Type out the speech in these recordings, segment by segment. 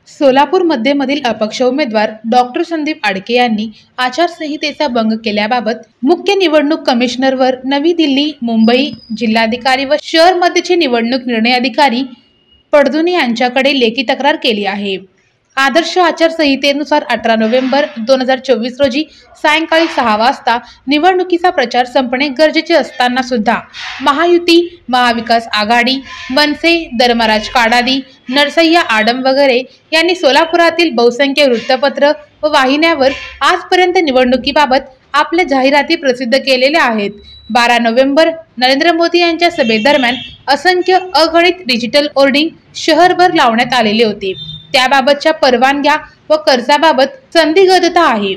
सोलापूर मध्यमधील अपक्ष उमेदवार डॉक्टर संदीप आडके यांनी आचारसंहितेचा भंग केल्याबाबत मुख्य निवडणूक कमिशनरवर नवी दिल्ली, मुंबई जिल्हाधिकारी व शहर मध्यचे निवडणूक निर्णय अधिकारी पडदुनी यांच्याकडे लेखी तक्रार केली आहे। आदर्श आचारसंहितेनुसार 18 नोव्हेंबर 2024 रोजी सायंकाळी 6 वाजता निवडणुकीचा प्रचार संपणे गरजेचे असताना सुद्धा महायुती, महाविकास आघाडी, मनसे, धर्मराज काडादी, नरसय्या आडम वगैरे यांनी सोलापुरातील बहुसंख्य वृत्तपत्र व वाहिन्यावर आजपर्यंत निवडणुकीबाबत आपल्या जाहिराती प्रसिद्ध केलेल्या आहेत। 12 नोव्हेंबर नरेंद्र मोदी यांच्या सभेदरम्यान असंख्य अगणित डिजिटल होर्डिंग शहरभर लावण्यात आलेले होते। त्याबाबतच्या परवानग्या व खर्चाबाबत संदिग्धता आहे।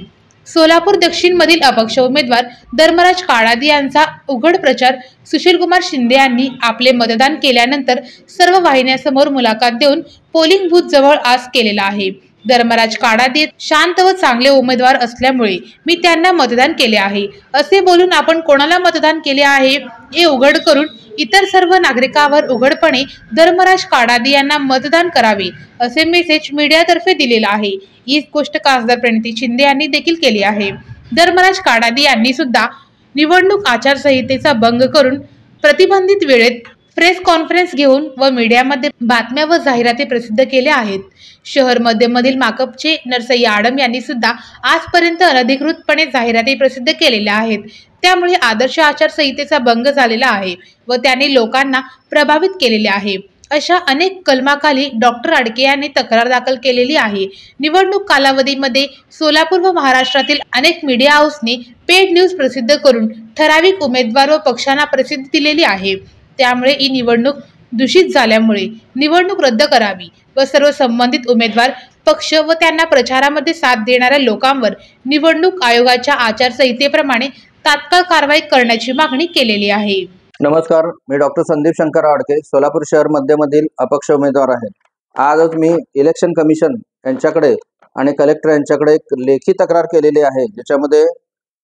सोलापूर दक्षिण मधील अपक्ष उमेदवार धर्मराज काडादी यांचा उघड प्रचार सुशीलकुमार शिंदे यांनी आपले मतदान केल्यानंतर सर्व वाहिन्यांसमोर मुलाखत देऊन पोलिंग बूथ जवळ आज केलेला आहे। धर्मराज काडादी शांत व चांगले उमेदवार असल्यामुळे मी त्यांना मतदान केले आहे असे बोलून आपण कोणाला मतदान केले आहे हे उघड करून इतर सर्व नागरिकांवर उघडपणे धर्मराज काडादी यांना मतदान करावे असे मेसेज मीडियातर्फे दिलेला आहे। हीच गोष्ट खासदार प्रणिती शिंदे यांनी देखील केली आहे। धर्मराज काडादी यांनी सुद्धा निवडणूक आचारसंहितेचा भंग करून प्रतिबंधित वेळेत प्रेस कॉन्फरन्स घेऊन व मीडियामध्ये बातम्या व जाहिराती प्रसिद्ध केल्या आहेत। शहर मध्यमधील माकपचे नरसय्या आडम यांनी सुद्धा आजपर्यंत अनधिकृतपणे जाहिराती प्रसिद्ध केलेल्या आहेत। त्यामुळे आदर्श आचारसंहितेचा भंग झालेला आहे व त्याने लोकांना प्रभावित केलेले आहे। अशा अनेक कलमाखाली डॉक्टर आडके यांनी तक्रार दाखल केलेली आहे। निवडणूक कालावधीमध्ये सोलापूर व महाराष्ट्रातील अनेक मीडिया हाऊसने पेड न्यूज प्रसिद्ध करून ठराविक उमेदवार व पक्षांना प्रसिद्धी दिलेली आहे। त्यामुळे ही निवडणूक दूषित झाल्यामुळे निवडणूक रद्द करावी व सर्व संबंधित उमेदवार, पक्ष व त्यांना प्रचारामध्ये साथ देणाऱ्या लोकांवर निवडणूक आयोगाच्या आचारसंहितेप्रमाणे तात्काळ कारवाई करण्याची मागणी केलेली आहे। नमस्कार, मी डॉक्टर संदीप शंकर आडके सोलापूर शहर मध्यमधील अपक्ष उमेदवार आहे। आजच मी इलेक्शन कमिशन यांच्याकडे आणि कलेक्टर यांच्याकडे एक लेखी तक्रार केलेली आहे, ज्याच्यामध्ये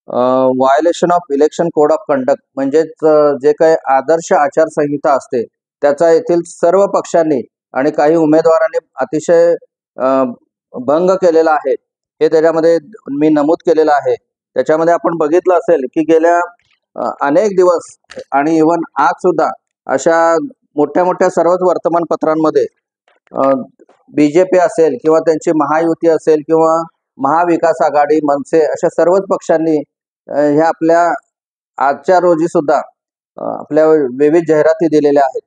violation of election code of conduct म्हणजेच जे काही आदर्श आचारसंहिता असते त्याचा येथील सर्व पक्षांनी आणि काही उमेदवारांनी अतिशय भंग केलेला आहे हे त्याच्यामध्ये मी नमूद केलेलं आहे। त्याच्यामध्ये आपण बघितलं असेल की गेल्या अनेक दिवस आणि इव्हन आज सुद्धा अशा मोठ्या मोठ्या सर्वच वर्तमानपत्रांमध्ये बीजेपी असेल किंवा त्यांची महायुती असेल किंवा महाविकास आघाडी, मनसे अशा सर्वच पक्षांनी ह्या आपल्या आजच्या रोजी सुद्धा आपल्या विविध जाहिराती दिलेल्या आहेत।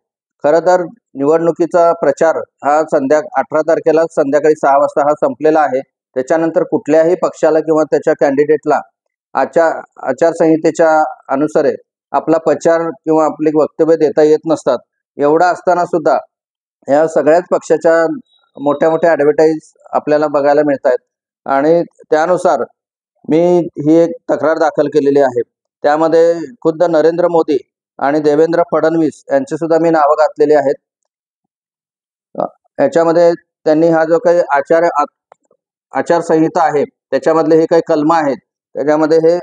खरं तर निवडणुकीचा प्रचार हा 18 तारखेला संध्याकाळी 6 वाजता हा संपलेला आहे। त्याच्यानंतर कुठल्याही पक्षाला किंवा त्याच्या कॅन्डिडेटला आचारसंहितेच्या अनुसार आपला प्रचार किंवा आपले वक्तव्य देता येत नसतात। एवढा असताना सुद्धा या सगळ्याच पक्षाच्या मोठ्या मोठ्या ॲडव्हर्टाईज आपल्याला बघायला मिळत आहेत आणि त्यानुसार मी ही एक तक्रार दाखल केलेली आहे। त्यामध्ये खुद्द नरेंद्र मोदी आणि देवेंद्र फडणवीस यांची सुद्धा मी नावं घातलेली आहेत। याच्यामध्ये त्यांनी हा जो काही आचारसंहिता आहे त्याच्यामधले हे काही कलम आहेत त्याच्यामध्ये हे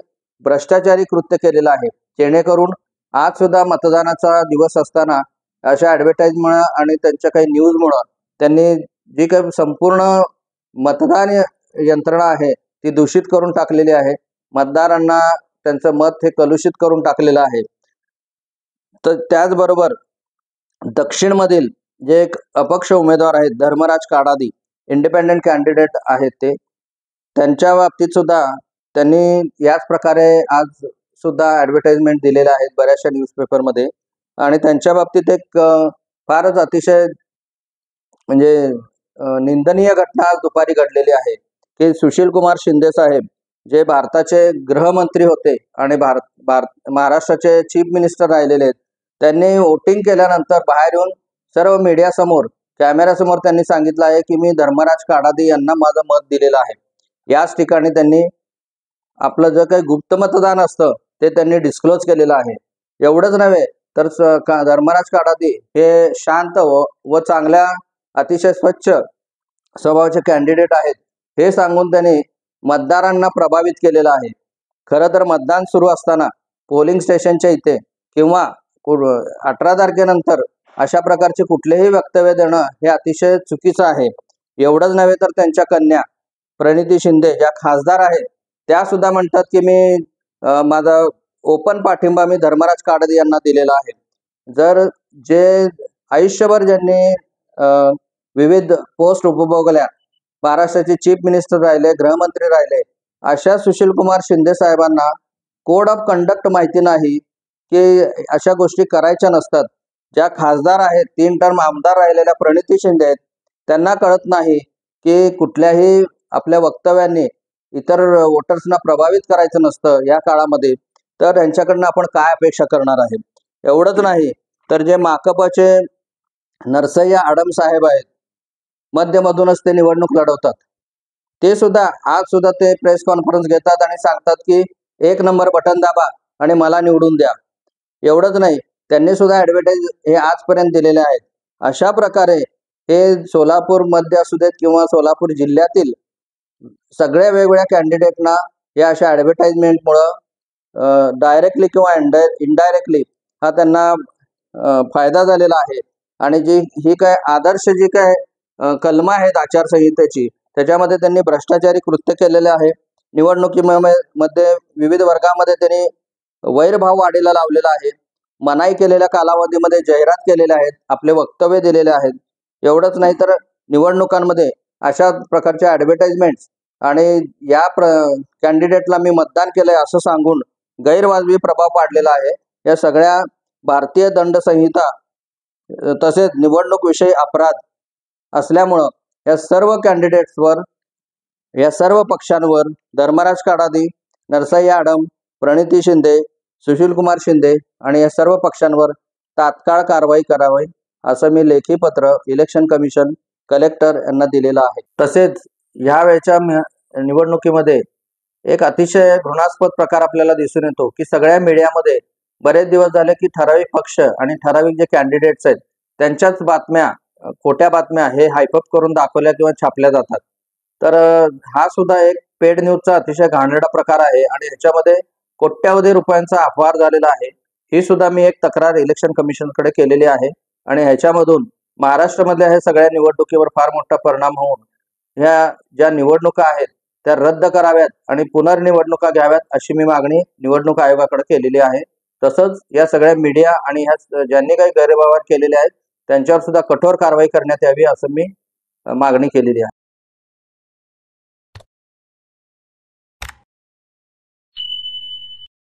भ्रष्टाचारी कृत्य केलेलं आहे, जेणेकरून आज सुद्धा मतदानाचा दिवस असताना अशा ॲडव्हर्टाईजमुळे आणि त्यांच्या काही न्यूजमुळे त्यांनी जी काही संपूर्ण मतदान यंत्रणा आहे ती दूषित करून टाकलेली आहे। मतदारांना त्यांचं मत हे कलुषित करून टाकलेलं आहे। तर त्याचबरोबर दक्षिणमधील जे एक अपक्ष उमेदवार आहेत धर्मराज काडादी, इंडिपेंडेंट कॅन्डिडेट आहेत, त्यांच्या बाबतीत सुद्धा त्यांनी याच प्रकारे आज सुद्धा ॲडव्हर्टाइजमेंट दिलेल्या आहेत बऱ्याचशा न्यूजपेपरमध्ये आणि त्यांच्या बाबतीत एक फारच अतिशय म्हणजे निंदनीय घटना आज दुपारी घडलेली आहे की सुशीलकुमार शिंदे साहेब जे भारताचे गृहमंत्री होते आणि महाराष्ट्राचे चीफ मिनिस्टर राहिलेले आहेत, त्यांनी वोटिंग केल्यानंतर बाहेर येऊन सर्व मीडियासमोर कॅमेऱ्यासमोर त्यांनी सांगितलं आहे की मी धर्मराज काडादी यांना माझं मत दिलेलं आहे। याच ठिकाणी त्यांनी आपलं जे काही गुप्त मतदान असतं ते त्यांनी डिस्क्लोज केलेलं आहे। एवढंच नव्हे तर धर्मराज काडादी हे शांत व चांगल्या अतिशय स्वच्छ स्वभावाचे कॅन्डिडेट आहेत हे सांगून त्यांनी मतदारांना प्रभावित केलेलं आहे। खरं तर मतदान सुरू असताना पोलिंग स्टेशनच्या इथे किंवा 18 तारखेनंतर अशा प्रकारचे कुठलेही वक्तव्य देणं हे अतिशय चुकीचं आहे. एवढंच नव्हे तर त्यांच्या कन्या प्रणिती शिंदे ज्या खासदार आहेत त्या सुद्धा म्हणतात की मी माझा ओपन पाठिंबा मी धर्मराज काडदे यांना दिलेला आहे. जर जे आयुष्यभर ज्यांनी विविध पोस्ट उपभोगल्या, महाराष्ट्राचे चीफ मिनिस्टर राहिले, गृहमंत्री राहिले, अशा सुशीलकुमार शिंदे साहेबांना कोड ऑफ कंडक्ट माहिती नाही की अशा गोष्टी करायच्या नसतात. ज्या खासदार आहेत, 3 टर्म आमदार राहिलेल्या प्रणिती शिंदे आहेत, त्यांना कळत नाही की कुठल्याही आपल्या वक्तव्यांनी इतर वोटर्सना प्रभावित करायचं नसतं या काळामध्ये. तर यांच्याकडनं आपण काय अपेक्षा करणार आहे? एवढंच नाही तर जे माकपचे नरसय्या आडम साहेब आहेत, मध्यमधूनच ते निवडणूक लढवतात, ते सुद्धा आज सुद्धा ते प्रेस कॉन्फरन्स घेतात आणि सांगतात की 1 नंबर बटन दाबा आणि मला निवडून द्या. एवढंच नाही, त्यांनी सुद्धा ॲडव्हर्टाईज हे आजपर्यंत दिलेले आहेत. अशा प्रकारे हे सोलापूर मध्ये असू देत किंवा सोलापूर जिल्ह्यातील सगळ्या वेगवेगळ्या कॅन्डिडेटना या अशा ॲडव्हर्टाईजमेंटमुळं डायरेक्टली किंवा इनडायरेक्टली हा त्यांना फायदा झालेला आहे. आणि ही काय आदर्श जी काय कलमं आहेत आचारसंहितेची, त्याच्यामध्ये त्यांनी भ्रष्टाचारी कृत्य केलेले आहे. निवडणुकीमध्ये विविध वर्गामध्ये त्यांनी वैरभाव वाढीला लावलेला आहे. मनाई केलेल्या कालावधीमध्ये जाहिरात केलेल्या आहेत, आपले वक्तव्य दिलेले आहेत. एवढंच नाही तर निवडणुकांमध्ये अशा प्रकारच्या ॲडव्हर्टाइजमेंट्स आणि या कॅन्डिडेटला मी मतदान केलंय असं सांगून गैरवाजवी प्रभाव पाडलेला आहे. या सगळ्या भारतीय दंड संहिता तसेच निवडणूक विषयी अपराध असल्यामुळं या सर्व कॅन्डिडेट्सवर, या सर्व पक्षांवर धर्मराज काडादी, नरसय्या आडम, प्रणिती शिंदे, सुशीलकुमार शिंदे आणि या सर्व पक्षांवर तात्काळ कारवाई करावी असं मी लेखी पत्र इलेक्शन कमिशन, कलेक्टर यांना दिलेलं आहे. तसेच ह्या वेळच्या निवडणुकीमध्ये एक अतिशय घृणास्पद प्रकार आपल्याला दिसून येतो की सगळ्या मीडियामध्ये बरेच दिवस झाले की ठराविक पक्ष आणि ठराविक जे कॅन्डिडेट्स आहेत त्यांच्याच बातम्या, खोट्या बातम्या हे हायपअप करून दाखवल्या किंवा छापल्या जातात. तर हा सुद्धा एक पेड न्यूजचा अतिशय घाणेरडा प्रकार आहे आणि याच्यामध्ये कोट्यावधी रुपयांचा अपहार झालेला आहे. ही सुद्धा मी एक तक्रार इलेक्शन कमिशनकडे केलेली आहे आणि ह्याच्यामधून महाराष्ट्रामधल्या हे सगळ्या निवडणुकीवर फार मोठा परिणाम होऊन ह्या ज्या निवडणुका आहेत त्या रद्द कराव्यात आणि पुनर्निवडणुका घ्याव्यात अशी मी मागणी निवडणूक आयोगाकडे केलेली आहे. तसंच या सगळ्या मीडिया आणि ह्या ज्यांनी काही गैरव्यवहार केलेले आहेत त्यांच्यावर सुद्धा कठोर कारवाई करण्यात यावी असं मी मागणी केलेली आहे.